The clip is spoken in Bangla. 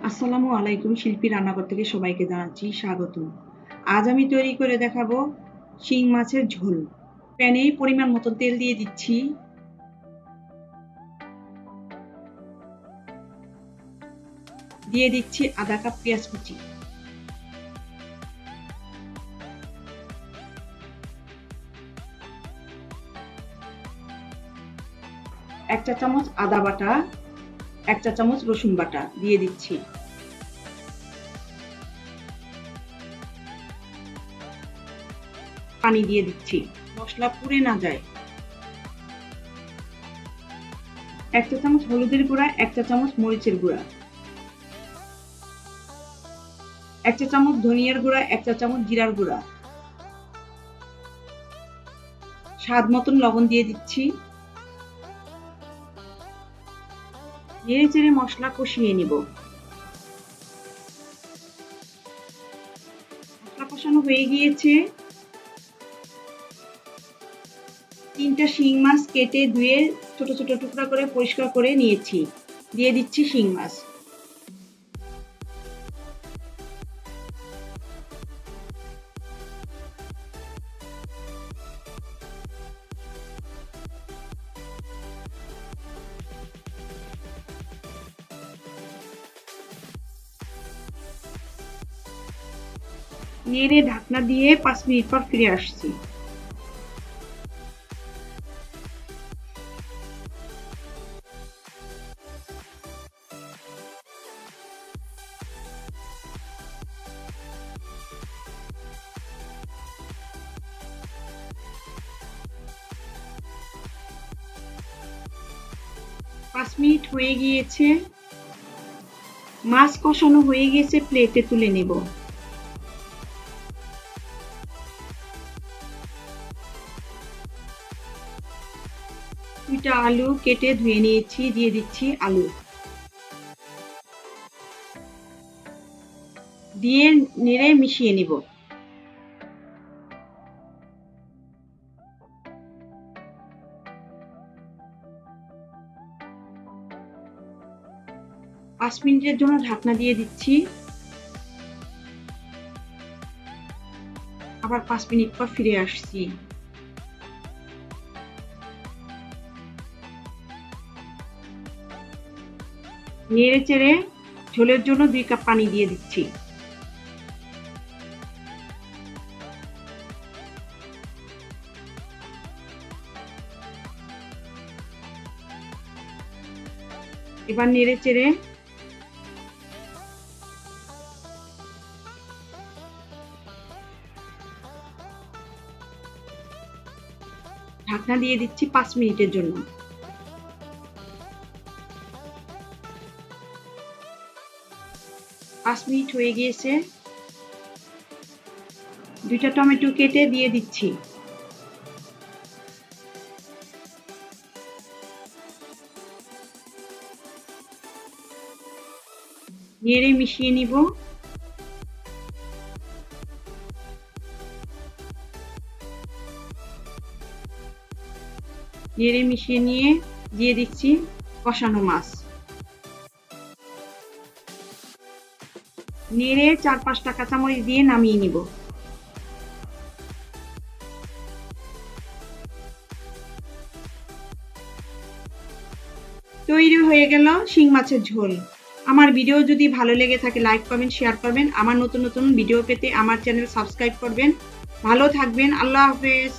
আসসালামু আলাইকুম। শিল্পী রান্নাঘর থেকে সবাইকে জানাচ্ছি স্বাগতম। আজ আমি তৈরি করে দেখাবো শিং মাছের ঝোল। প্যানে পরিমাণ মতো তেল দিয়ে দিচ্ছি। দিয়ে দিচ্ছি আধা কাপ পেঁয়াজ কুচি, এক চা চামচ আদা বাটা, এক চা চামচ রসুন বাটা দিয়ে দিচ্ছি। পানি দিয়ে দিচ্ছি, মশলা পুড়ে না যায়। এক চা চামচ হলুদের গুঁড়া, এক চা চামচ মরিচের গুঁড়া, এক চা চামচ ধনিয়ার গুঁড়া, এক চা চামচ জিরার গুঁড়া, স্বাদ মতন লবণ দিয়ে দিচ্ছি। নেড়ে চেড়ে মশলা কষিয়ে নিব। মশলা কষানো হয়ে গিয়েছে। 3টা শিং মাছ কেটে ধুয়ে ছোট ছোট টুকরা করে পরিষ্কার করে নিয়েছি। দিয়ে দিচ্ছি শিং মাছ। নেড়ে ঢাকনা দিয়ে 5 মিনিট পর ফিরে আসছি। পাঁচ মিনিট হয়ে গিয়েছে। মাছ কষানো হয়ে গেছে, প্লেটে তুলে নেব। দুইটা আলু কেটে ধুয়ে নিয়েছি, দিয়ে দিচ্ছি আলু। দিয়ে নেড়ে মিশিয়ে নিব। পাঁচ মিনিটের জন্য ঢাকনা দিয়ে দিচ্ছি। আবার 5 মিনিট পর ফিরে আসছি। নেড়ে চেড়ে ঝোলের জন্য 2 কাপ পানি দিয়ে দিচ্ছি। এবার নেড়ে চেড়ে ঢাকনা দিয়ে দিচ্ছি 5 মিনিটের জন্য। 5 মিনিট হয়ে গিয়েছে। 2টা টমেটো কেটে দিয়ে দিচ্ছি। নেড়ে মিশিয়ে নিব। নেড়ে মিশিয়ে নিয়ে দিয়ে দিচ্ছি কষানো মাছ। নেড়ে 4-5টা কাঁচামরিচ দিয়ে নামিয়ে নিব। তৈরি হয়ে গেল শিং মাছের ঝোল। আমার ভিডিও যদি ভালো লেগে থাকে লাইক করবেন, শেয়ার করবেন। আমার নতুন নতুন ভিডিও পেতে আমার চ্যানেল সাবস্ক্রাইব করবেন। ভালো থাকবেন। আল্লাহ হাফেজ।